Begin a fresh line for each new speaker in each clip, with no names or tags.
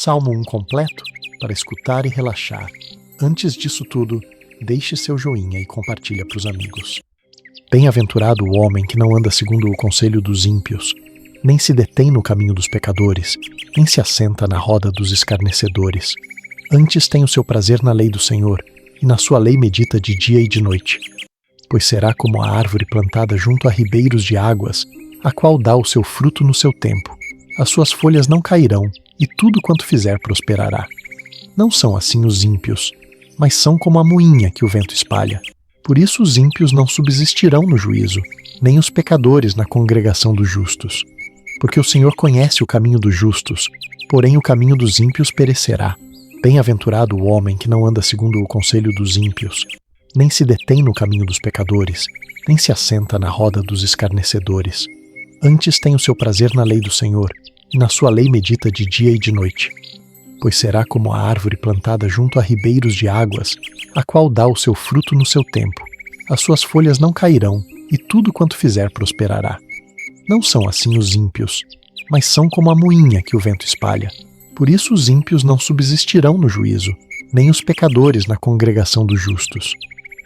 Salmo 1 completo para escutar e relaxar. Antes disso tudo, deixe seu joinha e compartilha para os amigos. Bem-aventurado o homem que não anda segundo o conselho dos ímpios, nem se detém no caminho dos pecadores, nem se assenta na roda dos escarnecedores. Antes tem o seu prazer na lei do Senhor, e na sua lei medita de dia e de noite. Pois será como a árvore plantada junto a ribeiros de águas, a qual dá o seu fruto no seu tempo. As suas folhas não cairão, e tudo quanto fizer prosperará. Não são assim os ímpios, mas são como a moinha que o vento espalha. Por isso os ímpios não subsistirão no juízo, nem os pecadores na congregação dos justos. Porque o Senhor conhece o caminho dos justos, porém o caminho dos ímpios perecerá. Bem-aventurado o homem que não anda segundo o conselho dos ímpios, nem se detém no caminho dos pecadores, nem se assenta na roda dos escarnecedores. Antes tem o seu prazer na lei do Senhor, e na sua lei medita de dia e de noite. Pois será como a árvore plantada junto a ribeiros de águas, a qual dá o seu fruto no seu tempo. As suas folhas não cairão, e tudo quanto fizer prosperará. Não são assim os ímpios, mas são como a moinha que o vento espalha. Por isso os ímpios não subsistirão no juízo, nem os pecadores na congregação dos justos.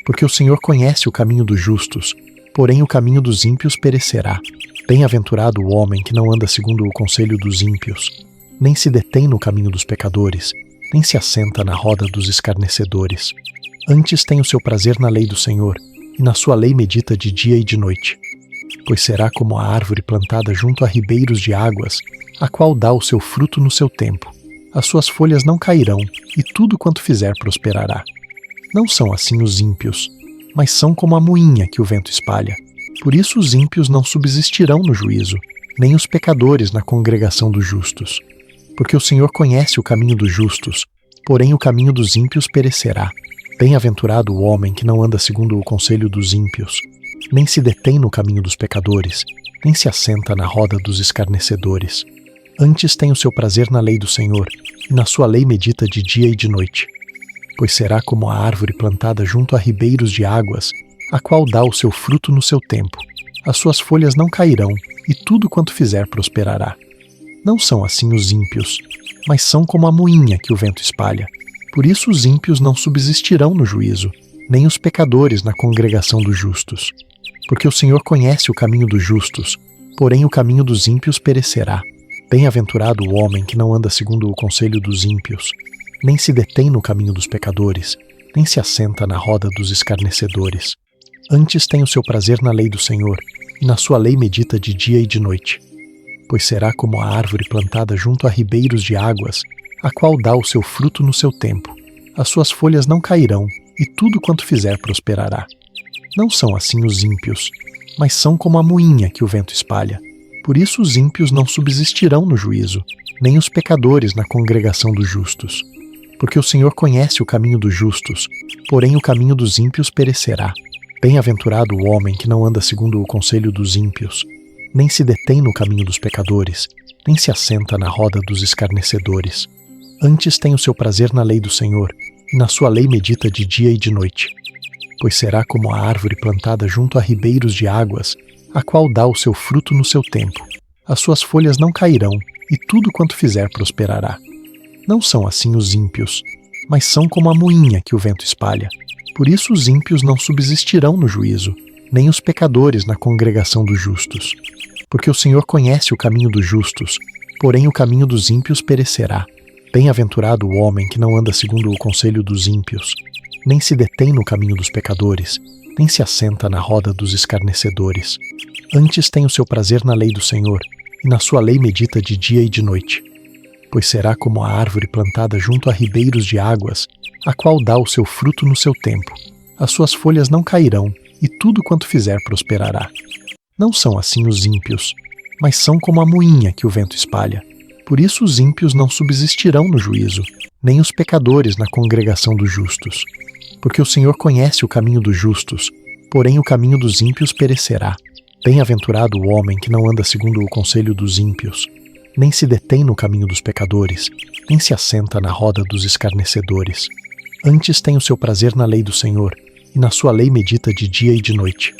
Porque o Senhor conhece o caminho dos justos, porém o caminho dos ímpios perecerá. Bem-aventurado o homem que não anda segundo o conselho dos ímpios, nem se detém no caminho dos pecadores, nem se assenta na roda dos escarnecedores. Antes tem o seu prazer na lei do Senhor, e na sua lei medita de dia e de noite. Pois será como a árvore plantada junto a ribeiros de águas, a qual dá o seu fruto no seu tempo. As suas folhas não cairão, e tudo quanto fizer prosperará. Não são assim os ímpios, mas são como a moinha que o vento espalha. Por isso os ímpios não subsistirão no juízo, nem os pecadores na congregação dos justos. Porque o Senhor conhece o caminho dos justos, porém o caminho dos ímpios perecerá. Bem-aventurado o homem que não anda segundo o conselho dos ímpios, nem se detém no caminho dos pecadores, nem se assenta na roda dos escarnecedores. Antes tem o seu prazer na lei do Senhor, e na sua lei medita de dia e de noite. Pois será como a árvore plantada junto a ribeiros de águas, a qual dá o seu fruto no seu tempo. As suas folhas não cairão, e tudo quanto fizer prosperará. Não são assim os ímpios, mas são como a moinha que o vento espalha. Por isso os ímpios não subsistirão no juízo, nem os pecadores na congregação dos justos. Porque o Senhor conhece o caminho dos justos, porém o caminho dos ímpios perecerá. Bem-aventurado o homem que não anda segundo o conselho dos ímpios, nem se detém no caminho dos pecadores, nem se assenta na roda dos escarnecedores. Antes tem o seu prazer na lei do Senhor, e na sua lei medita de dia e de noite. Pois será como a árvore plantada junto a ribeiros de águas, a qual dá o seu fruto no seu tempo. As suas folhas não cairão, e tudo quanto fizer prosperará. Não são assim os ímpios, mas são como a moinha que o vento espalha. Por isso os ímpios não subsistirão no juízo, nem os pecadores na congregação dos justos. Porque o Senhor conhece o caminho dos justos, porém o caminho dos ímpios perecerá. Bem-aventurado o homem que não anda segundo o conselho dos ímpios, nem se detém no caminho dos pecadores, nem se assenta na roda dos escarnecedores. Antes tem o seu prazer na lei do Senhor, e na sua lei medita de dia e de noite. Pois será como a árvore plantada junto a ribeiros de águas, a qual dá o seu fruto no seu tempo. As suas folhas não cairão, e tudo quanto fizer prosperará. Não são assim os ímpios, mas são como a moinha que o vento espalha. Por isso os ímpios não subsistirão no juízo, nem os pecadores na congregação dos justos. Porque o Senhor conhece o caminho dos justos, porém o caminho dos ímpios perecerá. Bem-aventurado o homem que não anda segundo o conselho dos ímpios, nem se detém no caminho dos pecadores, nem se assenta na roda dos escarnecedores. Antes tem o seu prazer na lei do Senhor, e na sua lei medita de dia e de noite. Pois será como a árvore plantada junto a ribeiros de águas, a qual dá o seu fruto no seu tempo. As suas folhas não cairão, e tudo quanto fizer prosperará. Não são assim os ímpios, mas são como a moinha que o vento espalha. Por isso os ímpios não subsistirão no juízo, nem os pecadores na congregação dos justos. Porque o Senhor conhece o caminho dos justos, porém o caminho dos ímpios perecerá. Bem-aventurado o homem que não anda segundo o conselho dos ímpios, nem se detém no caminho dos pecadores, nem se assenta na roda dos escarnecedores. Antes tem o seu prazer na lei do Senhor, e na sua lei medita de dia e de noite.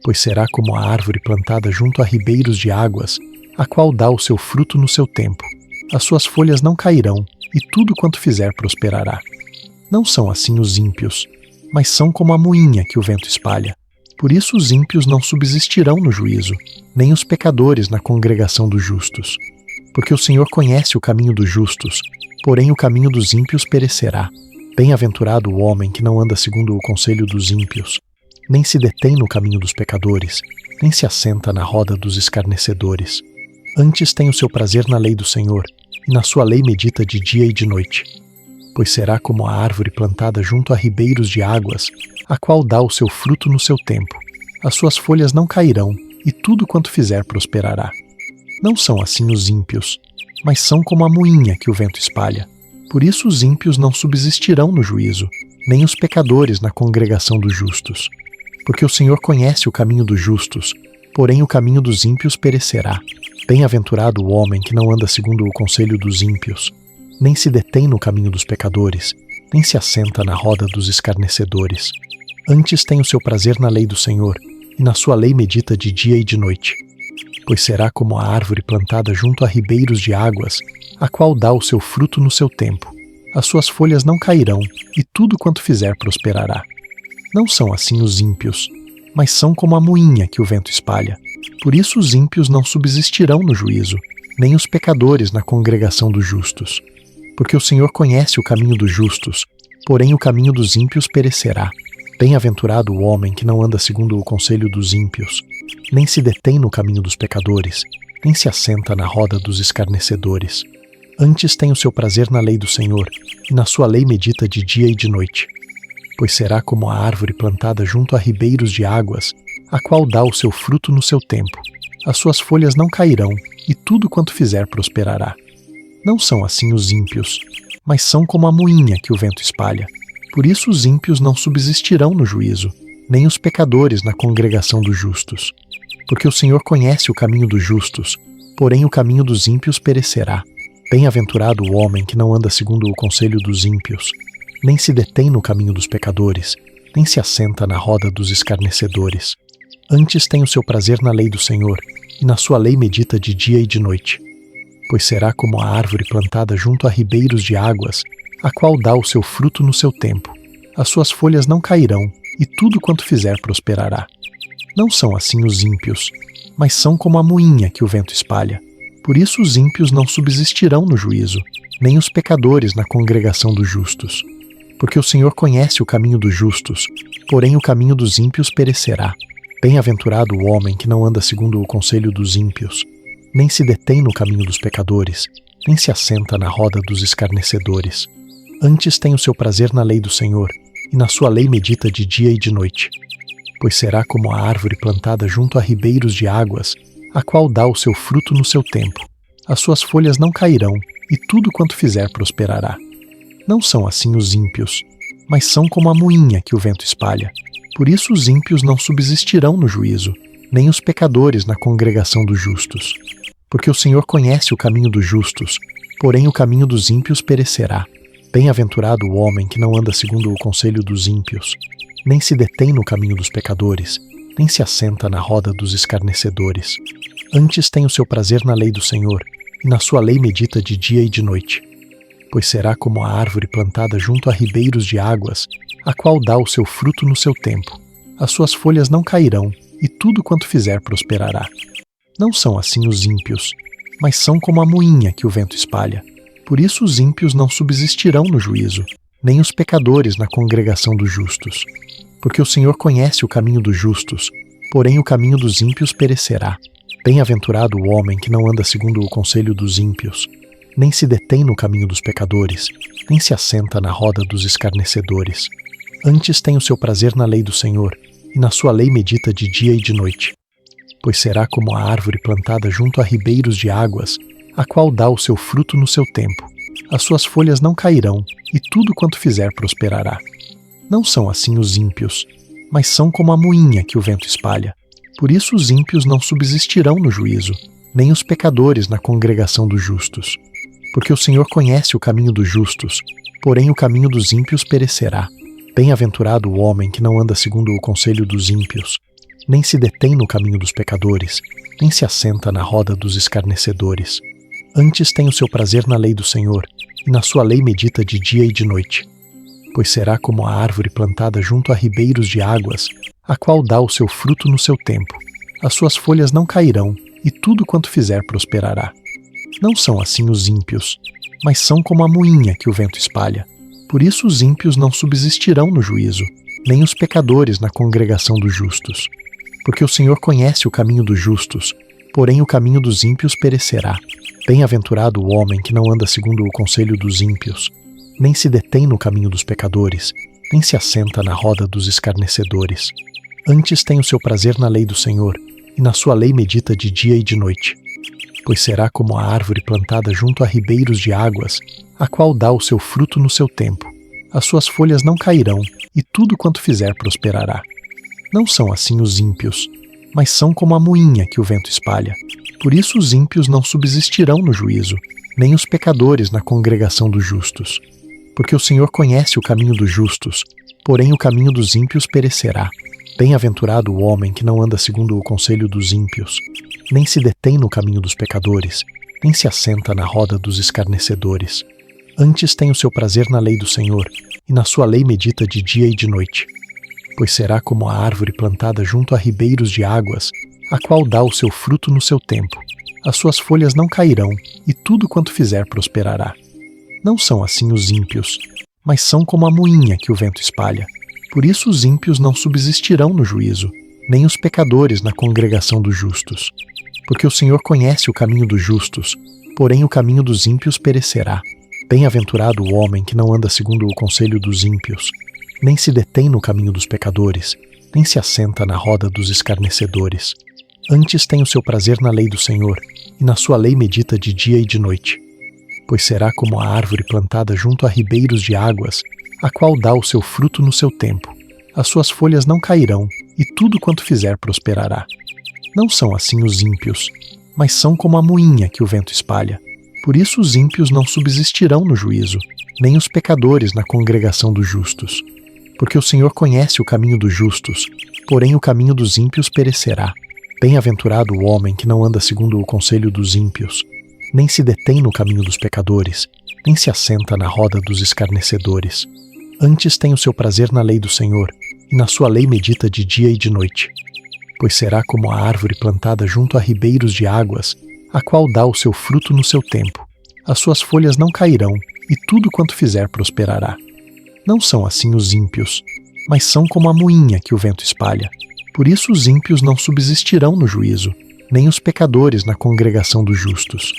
Pois será como a árvore plantada junto a ribeiros de águas, a qual dá o seu fruto no seu tempo. as suas folhas não cairão, e tudo quanto fizer prosperará. Não são assim os ímpios, mas são como a moinha que o vento espalha. Por isso os ímpios não subsistirão no juízo, nem os pecadores na congregação dos justos. Porque o Senhor conhece o caminho dos justos, porém o caminho dos ímpios perecerá. Bem-aventurado o homem que não anda segundo o conselho dos ímpios, nem se detém no caminho dos pecadores, nem se assenta na roda dos escarnecedores. Antes tem o seu prazer na lei do Senhor, e na sua lei medita de dia e de noite. Pois será como a árvore plantada junto a ribeiros de águas, a qual dá o seu fruto no seu tempo. As suas folhas não cairão, e tudo quanto fizer prosperará. Não são assim os ímpios, mas são como a moinha que o vento espalha. Por isso os ímpios não subsistirão no juízo, nem os pecadores na congregação dos justos. Porque o Senhor conhece o caminho dos justos, porém o caminho dos ímpios perecerá. Bem-aventurado o homem que não anda segundo o conselho dos ímpios, nem se detém no caminho dos pecadores, nem se assenta na roda dos escarnecedores. Antes tem o seu prazer na lei do Senhor, e na sua lei medita de dia e de noite. Pois será como a árvore plantada junto a ribeiros de águas, a qual dá o seu fruto no seu tempo. As suas folhas não cairão, e tudo quanto fizer prosperará. Não são assim os ímpios, mas são como a moinha que o vento espalha. Por isso os ímpios não subsistirão no juízo, nem os pecadores na congregação dos justos. Porque o Senhor conhece o caminho dos justos, porém o caminho dos ímpios perecerá. Bem-aventurado o homem que não anda segundo o conselho dos ímpios, nem se detém no caminho dos pecadores, nem se assenta na roda dos escarnecedores. Antes tem o seu prazer na lei do Senhor, e na sua lei medita de dia e de noite. Pois será como a árvore plantada junto a ribeiros de águas, a qual dá o seu fruto no seu tempo. As suas folhas não cairão, e tudo quanto fizer prosperará. Não são assim os ímpios, mas são como a moinha que o vento espalha. Por isso os ímpios não subsistirão no juízo, nem os pecadores na congregação dos justos. Porque o Senhor conhece o caminho dos justos, porém o caminho dos ímpios perecerá. Bem-aventurado o homem que não anda segundo o conselho dos ímpios, nem se detém no caminho dos pecadores, nem se assenta na roda dos escarnecedores. Antes tem o seu prazer na lei do Senhor, e na sua lei medita de dia e de noite. Pois será como a árvore plantada junto a ribeiros de águas, a qual dá o seu fruto no seu tempo. As suas folhas não cairão, e tudo quanto fizer prosperará. Não são assim os ímpios, mas são como a moinha que o vento espalha. Por isso os ímpios não subsistirão no juízo, nem os pecadores na congregação dos justos. Porque o Senhor conhece o caminho dos justos, porém o caminho dos ímpios perecerá. Bem-aventurado o homem que não anda segundo o conselho dos ímpios, nem se detém no caminho dos pecadores, nem se assenta na roda dos escarnecedores. Antes tem o seu prazer na lei do Senhor, e na sua lei medita de dia e de noite. Pois será como a árvore plantada junto a ribeiros de águas, a qual dá o seu fruto no seu tempo. As suas folhas não cairão, e tudo quanto fizer prosperará. Não são assim os ímpios, mas são como a moinha que o vento espalha. Por isso os ímpios não subsistirão no juízo, nem os pecadores na congregação dos justos. Porque o Senhor conhece o caminho dos justos, porém o caminho dos ímpios perecerá. Bem-aventurado o homem que não anda segundo o conselho dos ímpios, nem se detém no caminho dos pecadores, nem se assenta na roda dos escarnecedores. Antes tem o seu prazer na lei do Senhor, e na sua lei medita de dia e de noite. Pois será como a árvore plantada junto a ribeiros de águas, a qual dá o seu fruto no seu tempo. As suas folhas não cairão, e tudo quanto fizer prosperará. Não são assim os ímpios, mas são como a moinha que o vento espalha. Por isso os ímpios não subsistirão no juízo, nem os pecadores na congregação dos justos. Porque o Senhor conhece o caminho dos justos, porém o caminho dos ímpios perecerá. Bem-aventurado o homem que não anda segundo o conselho dos ímpios, nem se detém no caminho dos pecadores, nem se assenta na roda dos escarnecedores. Antes tem o seu prazer na lei do Senhor, e na sua lei medita de dia e de noite. Pois será como a árvore plantada junto a ribeiros de águas, a qual dá o seu fruto no seu tempo. As suas folhas não cairão, e tudo quanto fizer prosperará. Não são assim os ímpios, mas são como a moinha que o vento espalha. Por isso os ímpios não subsistirão no juízo, nem os pecadores na congregação dos justos. Porque o Senhor conhece o caminho dos justos, porém o caminho dos ímpios perecerá. Bem-aventurado o homem que não anda segundo o conselho dos ímpios, nem se detém no caminho dos pecadores, nem se assenta na roda dos escarnecedores. Antes tem o seu prazer na lei do Senhor, e na sua lei medita de dia e de noite. Pois será como a árvore plantada junto a ribeiros de águas, a qual dá o seu fruto no seu tempo. As suas folhas não cairão, e tudo quanto fizer prosperará. Não são assim os ímpios, mas são como a moinha que o vento espalha. Por isso os ímpios não subsistirão no juízo, nem os pecadores na congregação dos justos. Porque o Senhor conhece o caminho dos justos, porém o caminho dos ímpios perecerá. Bem-aventurado o homem que não anda segundo o conselho dos ímpios, nem se detém no caminho dos pecadores, nem se assenta na roda dos escarnecedores. Antes tem o seu prazer na lei do Senhor, e na sua lei medita de dia e de noite. Pois será como a árvore plantada junto a ribeiros de águas, a qual dá o seu fruto no seu tempo. As suas folhas não cairão, e tudo quanto fizer prosperará. Não são assim os ímpios, mas são como a moinha que o vento espalha. Por isso os ímpios não subsistirão no juízo, nem os pecadores na congregação dos justos. Porque o Senhor conhece o caminho dos justos, porém o caminho dos ímpios perecerá. Bem-aventurado o homem que não anda segundo o conselho dos ímpios, nem se detém no caminho dos pecadores, nem se assenta na roda dos escarnecedores. Antes tem o seu prazer na lei do Senhor, e na sua lei medita de dia e de noite. Pois será como a árvore plantada junto a ribeiros de águas, a qual dá o seu fruto no seu tempo. As suas folhas não cairão, e tudo quanto fizer prosperará. Não são assim os ímpios, mas são como a moinha que o vento espalha. Por isso os ímpios não subsistirão no juízo, nem os pecadores na congregação dos justos. Porque o Senhor conhece o caminho dos justos, porém o caminho dos ímpios perecerá. Bem-aventurado o homem que não anda segundo o conselho dos ímpios, nem se detém no caminho dos pecadores, nem se assenta na roda dos escarnecedores. Antes tem o seu prazer na lei do Senhor, e na sua lei medita de dia e de noite. Pois será como a árvore plantada junto a ribeiros de águas, a qual dá o seu fruto no seu tempo. As suas folhas não cairão, e tudo quanto fizer prosperará. Não são assim os ímpios, mas são como a moinha que o vento espalha. Por isso os ímpios não subsistirão no juízo, nem os pecadores na congregação dos justos. Porque o Senhor conhece o caminho dos justos, porém o caminho dos ímpios perecerá. Bem-aventurado o homem que não anda segundo o conselho dos ímpios, nem se detém no caminho dos pecadores, nem se assenta na roda dos escarnecedores. Antes tem o seu prazer na lei do Senhor, e na sua lei medita de dia e de noite. Pois será como a árvore plantada junto a ribeiros de águas, a qual dá o seu fruto no seu tempo. As suas folhas não cairão, e tudo quanto fizer prosperará. Não são assim os ímpios, mas são como a moinha que o vento espalha. Por isso os ímpios não subsistirão no juízo, nem os pecadores na congregação dos justos.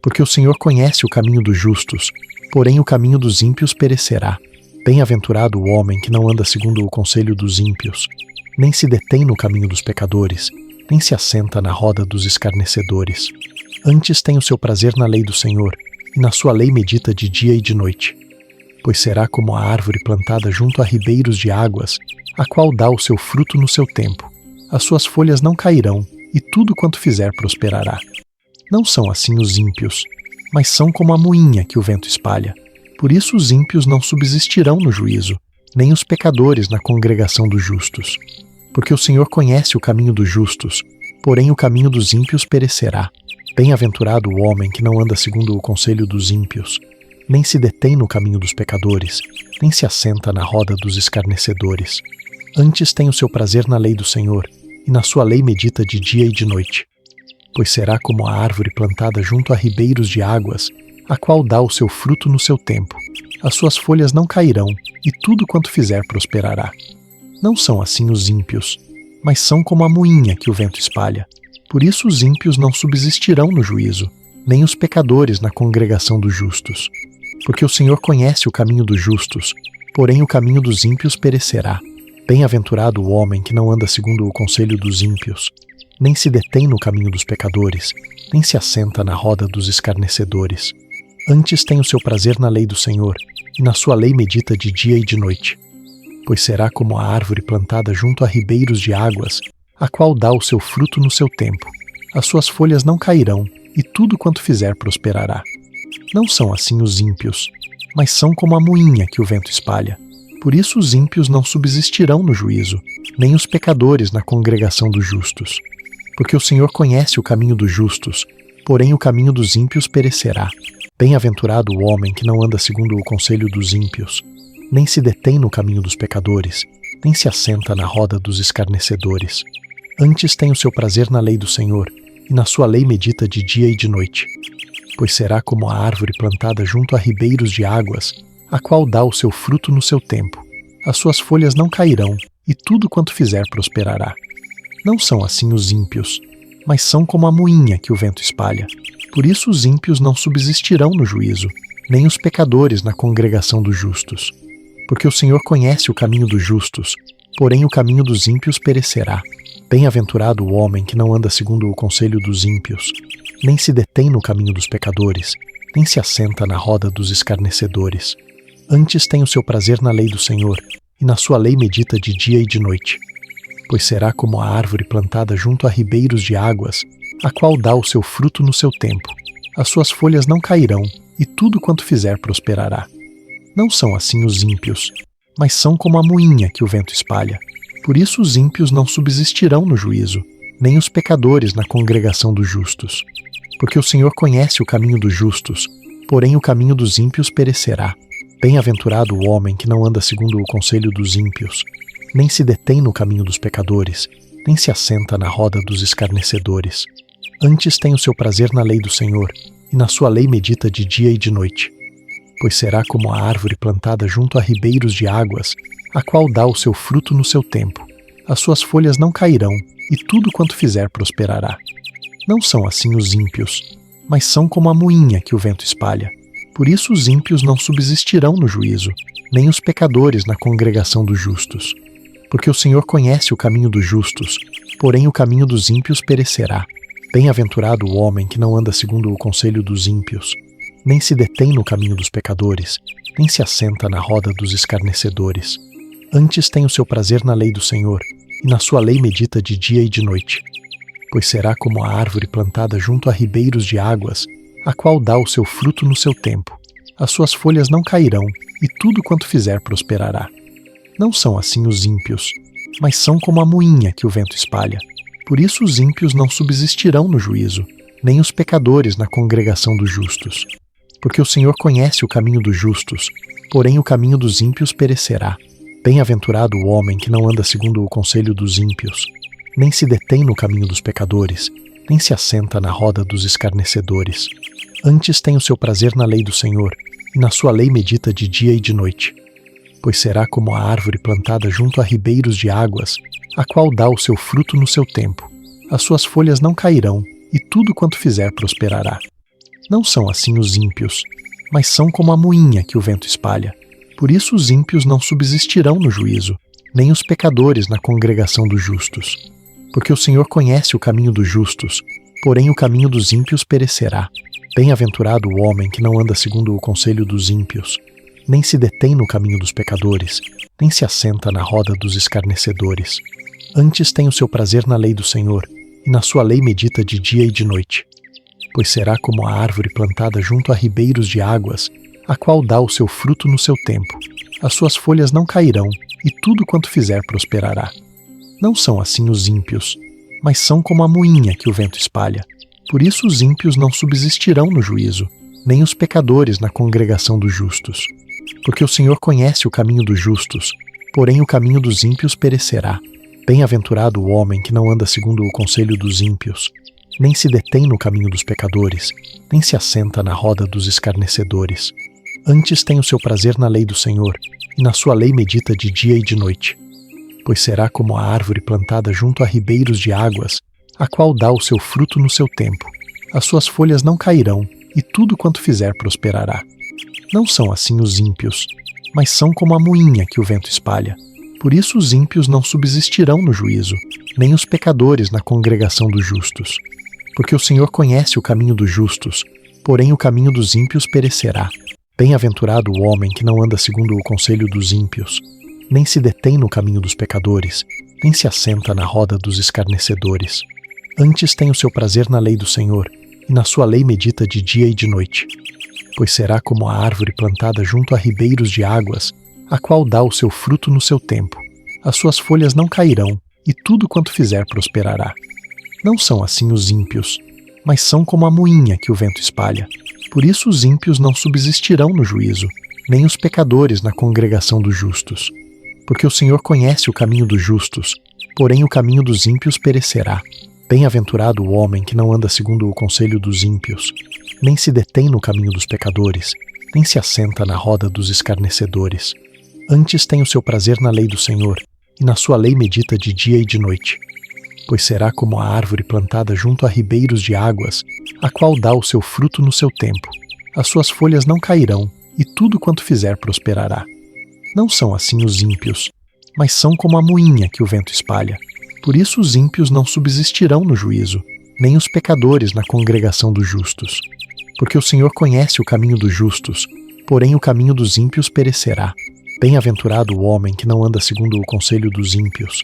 Porque o Senhor conhece o caminho dos justos, porém o caminho dos ímpios perecerá. Bem-aventurado o homem que não anda segundo o conselho dos ímpios, nem se detém no caminho dos pecadores, nem se assenta na roda dos escarnecedores. Antes tem o seu prazer na lei do Senhor, e na sua lei medita de dia e de noite. Pois será como a árvore plantada junto a ribeiros de águas, a qual dá o seu fruto no seu tempo. As suas folhas não cairão, e tudo quanto fizer prosperará. Não são assim os ímpios, mas são como a moinha que o vento espalha. Por isso os ímpios não subsistirão no juízo, nem os pecadores na congregação dos justos. Porque o Senhor conhece o caminho dos justos, porém o caminho dos ímpios perecerá. Bem-aventurado o homem que não anda segundo o conselho dos ímpios, nem se detém no caminho dos pecadores, nem se assenta na roda dos escarnecedores. Antes tem o seu prazer na lei do Senhor, e na sua lei medita de dia e de noite. Pois será como a árvore plantada junto a ribeiros de águas, a qual dá o seu fruto no seu tempo. As suas folhas não cairão, e tudo quanto fizer prosperará. Não são assim os ímpios, mas são como a moinha que o vento espalha. Por isso os ímpios não subsistirão no juízo, nem os pecadores na congregação dos justos. Porque o Senhor conhece o caminho dos justos, porém o caminho dos ímpios perecerá. Bem-aventurado o homem que não anda segundo o conselho dos ímpios, nem se detém no caminho dos pecadores, nem se assenta na roda dos escarnecedores. Antes tem o seu prazer na lei do Senhor, e na sua lei medita de dia e de noite. Pois será como a árvore plantada junto a ribeiros de águas, a qual dá o seu fruto no seu tempo. As suas folhas não cairão, e tudo quanto fizer prosperará. Não são assim os ímpios, mas são como a moinha que o vento espalha. Por isso os ímpios não subsistirão no juízo, nem os pecadores na congregação dos justos. Porque o Senhor conhece o caminho dos justos, porém o caminho dos ímpios perecerá. Bem-aventurado o homem que não anda segundo o conselho dos ímpios, nem se detém no caminho dos pecadores, nem se assenta na roda dos escarnecedores. Antes tem o seu prazer na lei do Senhor, e na sua lei medita de dia e de noite. Pois será como a árvore plantada junto a ribeiros de águas, a qual dá o seu fruto no seu tempo. As suas folhas não cairão, e tudo quanto fizer prosperará. Não são assim os ímpios, mas são como a moinha que o vento espalha. Por isso os ímpios não subsistirão no juízo, nem os pecadores na congregação dos justos. Porque o Senhor conhece o caminho dos justos, porém o caminho dos ímpios perecerá. Bem-aventurado o homem que não anda segundo o conselho dos ímpios, nem se detém no caminho dos pecadores, nem se assenta na roda dos escarnecedores. Antes tem o seu prazer na lei do Senhor, e na sua lei medita de dia e de noite. Pois será como a árvore plantada junto a ribeiros de águas, a qual dá o seu fruto no seu tempo. As suas folhas não cairão, e tudo quanto fizer prosperará. Não são assim os ímpios, mas são como a moinha que o vento espalha. Por isso os ímpios não subsistirão no juízo, nem os pecadores na congregação dos justos. Porque o Senhor conhece o caminho dos justos, porém o caminho dos ímpios perecerá. Bem-aventurado o homem que não anda segundo o conselho dos ímpios, nem se detém no caminho dos pecadores, nem se assenta na roda dos escarnecedores. Antes tem o seu prazer na lei do Senhor, e na sua lei medita de dia e de noite. Pois será como a árvore plantada junto a ribeiros de águas, a qual dá o seu fruto no seu tempo. As suas folhas não cairão, e tudo quanto fizer prosperará. Não são assim os ímpios, mas são como a moinha que o vento espalha. Por isso os ímpios não subsistirão no juízo, nem os pecadores na congregação dos justos. Porque o Senhor conhece o caminho dos justos, porém o caminho dos ímpios perecerá. Bem-aventurado o homem que não anda segundo o conselho dos ímpios, nem se detém no caminho dos pecadores, nem se assenta na roda dos escarnecedores. Antes tem o seu prazer na lei do Senhor, e na sua lei medita de dia e de noite. Pois será como a árvore plantada junto a ribeiros de águas, a qual dá o seu fruto no seu tempo. As suas folhas não cairão, e tudo quanto fizer prosperará. Não são assim os ímpios, mas são como a moinha que o vento espalha. Por isso os ímpios não subsistirão no juízo, nem os pecadores na congregação dos justos. Porque o Senhor conhece o caminho dos justos, porém o caminho dos ímpios perecerá. Bem-aventurado o homem que não anda segundo o conselho dos ímpios, nem se detém no caminho dos pecadores, nem se assenta na roda dos escarnecedores. Antes tem o seu prazer na lei do Senhor, e na sua lei medita de dia e de noite. Pois será como a árvore plantada junto a ribeiros de águas, a qual dá o seu fruto no seu tempo. As suas folhas não cairão, e tudo quanto fizer prosperará. Não são assim os ímpios, mas são como a moinha que o vento espalha. Por isso os ímpios não subsistirão no juízo, nem os pecadores na congregação dos justos. Porque o Senhor conhece o caminho dos justos, porém o caminho dos ímpios perecerá. Bem-aventurado o homem que não anda segundo o conselho dos ímpios, nem se detém no caminho dos pecadores, nem se assenta na roda dos escarnecedores. Antes tem o seu prazer na lei do Senhor, e na sua lei medita de dia e de noite. Pois será como a árvore plantada junto a ribeiros de águas, a qual dá o seu fruto no seu tempo. As suas folhas não cairão, e tudo quanto fizer prosperará. Não são assim os ímpios, mas são como a moinha que o vento espalha. Por isso os ímpios não subsistirão no juízo, nem os pecadores na congregação dos justos. Porque o Senhor conhece o caminho dos justos, porém o caminho dos ímpios perecerá. Bem-aventurado o homem que não anda segundo o conselho dos ímpios, nem se detém no caminho dos pecadores, nem se assenta na roda dos escarnecedores. Antes tem o seu prazer na lei do Senhor, e na sua lei medita de dia e de noite. Pois será como a árvore plantada junto a ribeiros de águas, a qual dá o seu fruto no seu tempo. As suas folhas não cairão, e tudo quanto fizer prosperará. Não são assim os ímpios, mas são como a moinha que o vento espalha. Por isso os ímpios não subsistirão no juízo, nem os pecadores na congregação dos justos. Porque o Senhor conhece o caminho dos justos, porém o caminho dos ímpios perecerá. Bem-aventurado o homem que não anda segundo o conselho dos ímpios, nem se detém no caminho dos pecadores, nem se assenta na roda dos escarnecedores. Antes tem o seu prazer na lei do Senhor, e na sua lei medita de dia e de noite. Pois será como a árvore plantada junto a ribeiros de águas, a qual dá o seu fruto no seu tempo. As suas folhas não cairão, e tudo quanto fizer prosperará. Não são assim os ímpios, mas são como a moinha que o vento espalha. Por isso os ímpios não subsistirão no juízo, nem os pecadores na congregação dos justos. Porque o Senhor conhece o caminho dos justos, porém o caminho dos ímpios perecerá. Bem-aventurado o homem que não anda segundo o conselho dos ímpios, nem se detém no caminho dos pecadores, nem se assenta na roda dos escarnecedores. Antes tem o seu prazer na lei do Senhor, e na sua lei medita de dia e de noite. Pois será como a árvore plantada junto a ribeiros de águas, a qual dá o seu fruto no seu tempo. As suas folhas não cairão, e tudo quanto fizer prosperará. Não são assim os ímpios, mas são como a moinha que o vento espalha. Por isso os ímpios não subsistirão no juízo, nem os pecadores na congregação dos justos. Porque o Senhor conhece o caminho dos justos, porém o caminho dos ímpios perecerá. Bem-aventurado o homem que não anda segundo o conselho dos ímpios,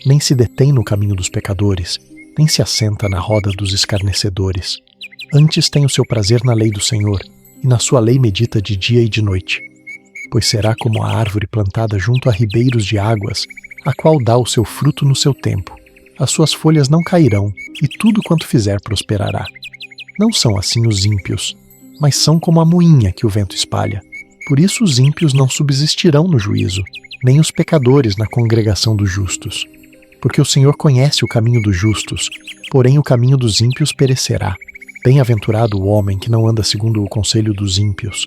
nem se detém no caminho dos pecadores, nem se assenta na roda dos escarnecedores. Antes tem o seu prazer na lei do Senhor, e na sua lei medita de dia e de noite. Pois será como a árvore plantada junto a ribeiros de águas, a qual dá o seu fruto no seu tempo. As suas folhas não cairão, e tudo quanto fizer prosperará. Não são assim os ímpios, mas são como a moinha que o vento espalha. Por isso os ímpios não subsistirão no juízo, nem os pecadores na congregação dos justos. Porque o Senhor conhece o caminho dos justos, porém o caminho dos ímpios perecerá. Bem-aventurado o homem que não anda segundo o conselho dos ímpios,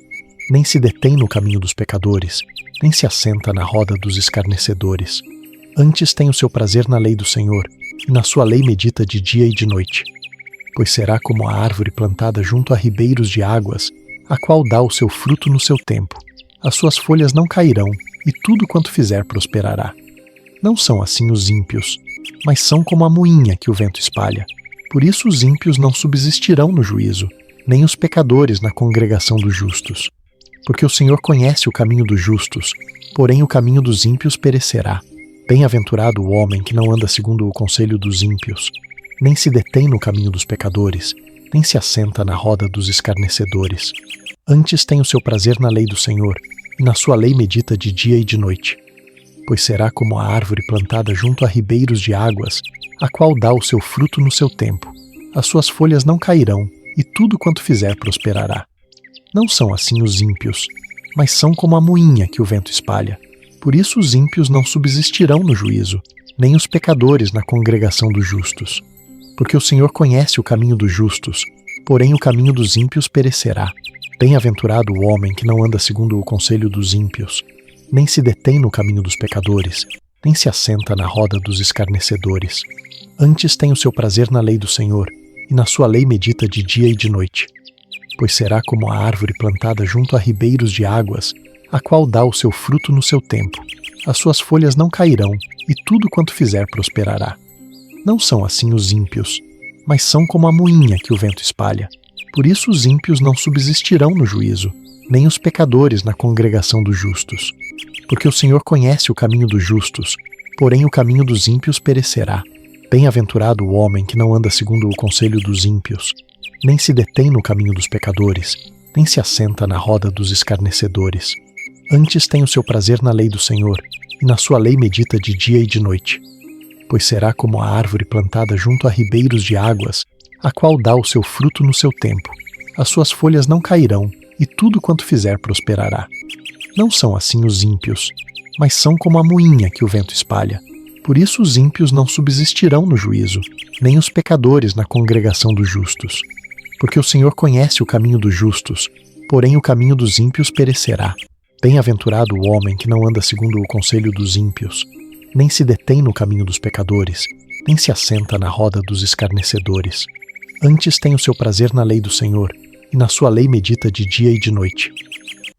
nem se detém no caminho dos pecadores, nem se assenta na roda dos escarnecedores. Antes tem o seu prazer na lei do Senhor, e na sua lei medita de dia e de noite. Pois será como a árvore plantada junto a ribeiros de águas, a qual dá o seu fruto no seu tempo. As suas folhas não cairão, e tudo quanto fizer prosperará. Não são assim os ímpios, mas são como a moinha que o vento espalha. Por isso os ímpios não subsistirão no juízo, nem os pecadores na congregação dos justos. Porque o Senhor conhece o caminho dos justos, porém o caminho dos ímpios perecerá. Bem-aventurado o homem que não anda segundo o conselho dos ímpios, nem se detém no caminho dos pecadores, nem se assenta na roda dos escarnecedores. Antes tem o seu prazer na lei do Senhor, e na sua lei medita de dia e de noite. Pois será como a árvore plantada junto a ribeiros de águas, a qual dá o seu fruto no seu tempo. As suas folhas não cairão, e tudo quanto fizer prosperará. Não são assim os ímpios, mas são como a moinha que o vento espalha. Por isso os ímpios não subsistirão no juízo, nem os pecadores na congregação dos justos. Porque o Senhor conhece o caminho dos justos, porém o caminho dos ímpios perecerá. Bem-aventurado o homem que não anda segundo o conselho dos ímpios, nem se detém no caminho dos pecadores, nem se assenta na roda dos escarnecedores. Antes tem o seu prazer na lei do Senhor, e na sua lei medita de dia e de noite. Pois será como a árvore plantada junto a ribeiros de águas, a qual dá o seu fruto no seu tempo. As suas folhas não cairão, e tudo quanto fizer prosperará. Não são assim os ímpios, mas são como a moinha que o vento espalha. Por isso os ímpios não subsistirão no juízo, nem os pecadores na congregação dos justos. Porque o Senhor conhece o caminho dos justos, porém o caminho dos ímpios perecerá. Bem-aventurado o homem que não anda segundo o conselho dos ímpios, nem se detém no caminho dos pecadores, nem se assenta na roda dos escarnecedores. Antes tem o seu prazer na lei do Senhor, e na sua lei medita de dia e de noite. Pois será como a árvore plantada junto a ribeiros de águas, a qual dá o seu fruto no seu tempo. As suas folhas não cairão, e tudo quanto fizer prosperará. Não são assim os ímpios, mas são como a moinha que o vento espalha. Por isso os ímpios não subsistirão no juízo, nem os pecadores na congregação dos justos. Porque o Senhor conhece o caminho dos justos, porém o caminho dos ímpios perecerá. Bem-aventurado o homem que não anda segundo o conselho dos ímpios, nem se detém no caminho dos pecadores, nem se assenta na roda dos escarnecedores. Antes tem o seu prazer na lei do Senhor, e na sua lei medita de dia e de noite.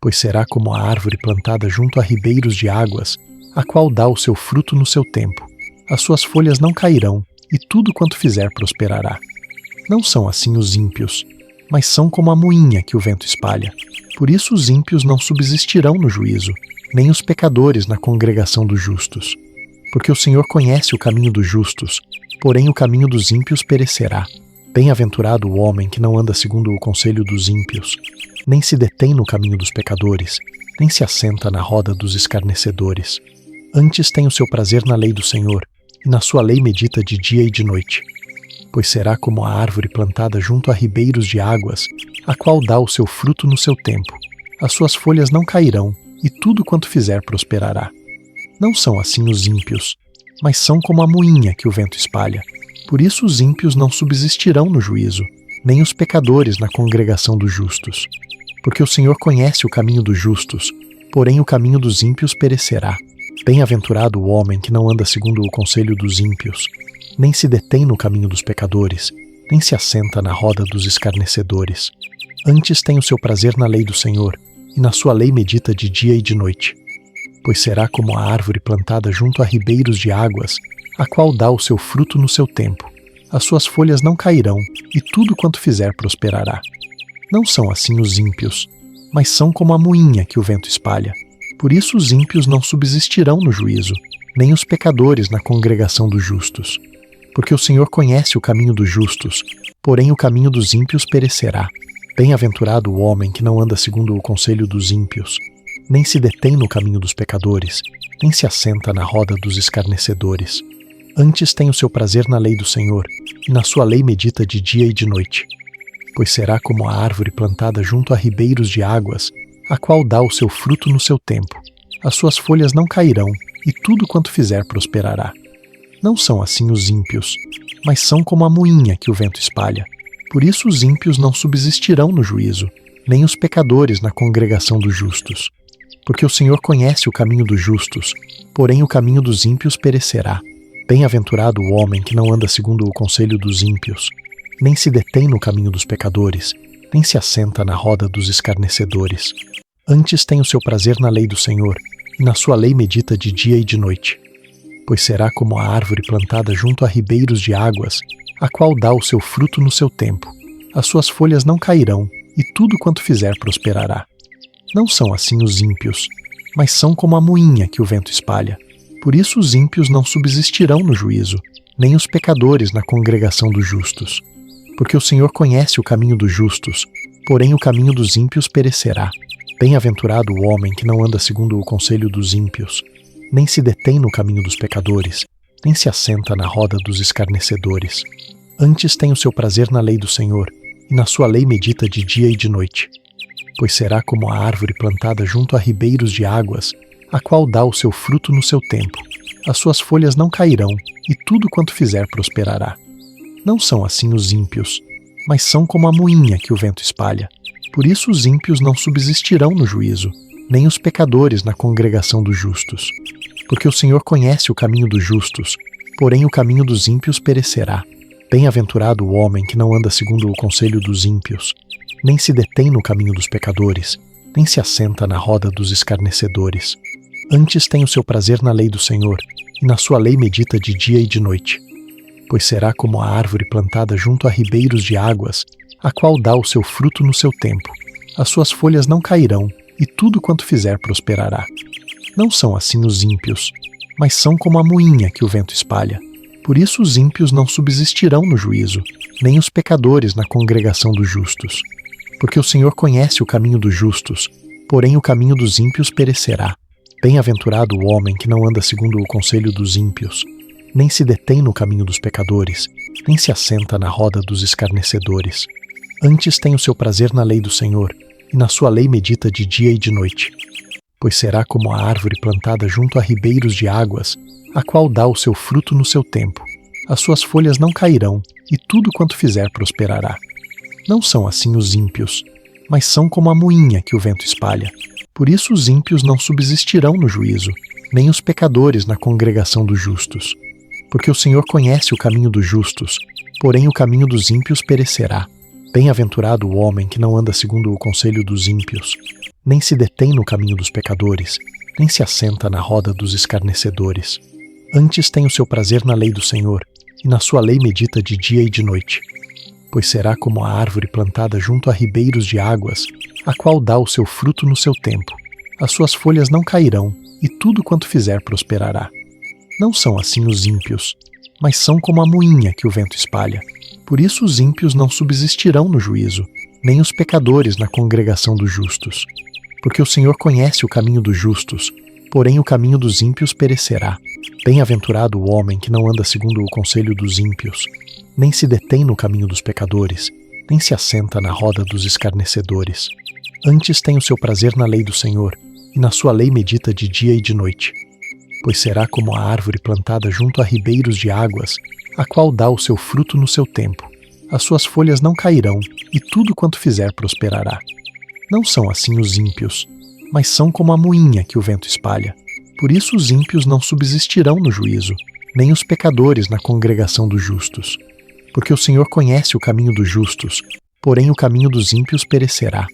Pois será como a árvore plantada junto a ribeiros de águas, a qual dá o seu fruto no seu tempo. As suas folhas não cairão, e tudo quanto fizer prosperará. Não são assim os ímpios, mas são como a moinha que o vento espalha. Por isso os ímpios não subsistirão no juízo, nem os pecadores na congregação dos justos. Porque o Senhor conhece o caminho dos justos, porém o caminho dos ímpios perecerá. Bem-aventurado o homem que não anda segundo o conselho dos ímpios, nem se detém no caminho dos pecadores, nem se assenta na roda dos escarnecedores. Antes tem o seu prazer na lei do Senhor, e na sua lei medita de dia e de noite. pois será como a árvore plantada junto a ribeiros de águas, a qual dá o seu fruto no seu tempo. As suas folhas não cairão, e tudo quanto fizer prosperará. Não são assim os ímpios, mas são como a moinha que o vento espalha. Por isso os ímpios não subsistirão no juízo, nem os pecadores na congregação dos justos. Porque o Senhor conhece o caminho dos justos, porém o caminho dos ímpios perecerá. Bem-aventurado o homem que não anda segundo o conselho dos ímpios, nem se detém no caminho dos pecadores, nem se assenta na roda dos escarnecedores. Antes tem o seu prazer na lei do Senhor, e na sua lei medita de dia e de noite. Pois será como a árvore plantada junto a ribeiros de águas, a qual dá o seu fruto no seu tempo. As suas folhas não cairão, e tudo quanto fizer prosperará. Não são assim os ímpios, mas são como a moinha que o vento espalha. Por isso os ímpios não subsistirão no juízo, nem os pecadores na congregação dos justos. Porque o Senhor conhece o caminho dos justos, porém o caminho dos ímpios perecerá. Bem-aventurado o homem que não anda segundo o conselho dos ímpios, nem se detém no caminho dos pecadores, nem se assenta na roda dos escarnecedores. Antes tem o seu prazer na lei do Senhor, e na sua lei medita de dia e de noite. Pois será como a árvore plantada junto a ribeiros de águas, a qual dá o seu fruto no seu tempo. As suas folhas não cairão, e tudo quanto fizer prosperará. Não são assim os ímpios, mas são como a moinha que o vento espalha. Por isso os ímpios não subsistirão no juízo, nem os pecadores na congregação dos justos. Porque o Senhor conhece o caminho dos justos, porém o caminho dos ímpios perecerá. Bem-aventurado o homem que não anda segundo o conselho dos ímpios, nem se detém no caminho dos pecadores, nem se assenta na roda dos escarnecedores. Antes tem o seu prazer na lei do Senhor, e na sua lei medita de dia e de noite. Pois será como a árvore plantada junto a ribeiros de águas, a qual dá o seu fruto no seu tempo. As suas folhas não cairão, e tudo quanto fizer prosperará. Não são assim os ímpios, mas são como a moinha que o vento espalha. Por isso os ímpios não subsistirão no juízo, nem os pecadores na congregação dos justos. Porque o Senhor conhece o caminho dos justos, porém o caminho dos ímpios perecerá. Bem-aventurado o homem que não anda segundo o conselho dos ímpios, nem se detém no caminho dos pecadores, nem se assenta na roda dos escarnecedores. Antes tem o seu prazer na lei do Senhor, e na sua lei medita de dia e de noite. Pois será como a árvore plantada junto a ribeiros de águas, a qual dá o seu fruto no seu tempo. As suas folhas não cairão, e tudo quanto fizer prosperará. Não são assim os ímpios, mas são como a moinha que o vento espalha. Por isso os ímpios não subsistirão no juízo, nem os pecadores na congregação dos justos. Porque o Senhor conhece o caminho dos justos, porém o caminho dos ímpios perecerá. Bem-aventurado o homem que não anda segundo o conselho dos ímpios, nem se detém no caminho dos pecadores, nem se assenta na roda dos escarnecedores. Antes tem o seu prazer na lei do Senhor, e na sua lei medita de dia e de noite. Pois será como a árvore plantada junto a ribeiros de águas, a qual dá o seu fruto no seu tempo. As suas folhas não cairão, e tudo quanto fizer prosperará. Não são assim os ímpios, mas são como a moinha que o vento espalha. Por isso os ímpios não subsistirão no juízo, nem os pecadores na congregação dos justos. Porque o Senhor conhece o caminho dos justos, porém o caminho dos ímpios perecerá. Bem-aventurado o homem que não anda segundo o conselho dos ímpios, nem se detém no caminho dos pecadores, nem se assenta na roda dos escarnecedores. Antes tem o seu prazer na lei do Senhor, e na sua lei medita de dia e de noite. Pois será como a árvore plantada junto a ribeiros de águas, a qual dá o seu fruto no seu tempo. As suas folhas não cairão, e tudo quanto fizer prosperará. Não são assim os ímpios, mas são como a moinha que o vento espalha. Por isso os ímpios não subsistirão no juízo, nem os pecadores na congregação dos justos. Porque o Senhor conhece o caminho dos justos, porém o caminho dos ímpios perecerá. Bem-aventurado o homem que não anda segundo o conselho dos ímpios, nem se detém no caminho dos pecadores, nem se assenta na roda dos escarnecedores. Antes tem o seu prazer na lei do Senhor, e na sua lei medita de dia e de noite. Pois será como a árvore plantada junto a ribeiros de águas, a qual dá o seu fruto no seu tempo. As suas folhas não cairão, e tudo quanto fizer prosperará. Não são assim os ímpios, mas são como a moinha que o vento espalha. Por isso os ímpios não subsistirão no juízo, nem os pecadores na congregação dos justos. Porque o Senhor conhece o caminho dos justos, porém o caminho dos ímpios perecerá. Bem-aventurado o homem que não anda segundo o conselho dos ímpios, nem se detém no caminho dos pecadores, nem se assenta na roda dos escarnecedores. Antes tem o seu prazer na lei do Senhor, e na sua lei medita de dia e de noite. Pois será como a árvore plantada junto a ribeiros de águas, a qual dá o seu fruto no seu tempo. As suas folhas não cairão, e tudo quanto fizer prosperará. Não são assim os ímpios, mas são como a moinha que o vento espalha. Por isso os ímpios não subsistirão no juízo, nem os pecadores na congregação dos justos. Porque o Senhor conhece o caminho dos justos, porém o caminho dos ímpios perecerá.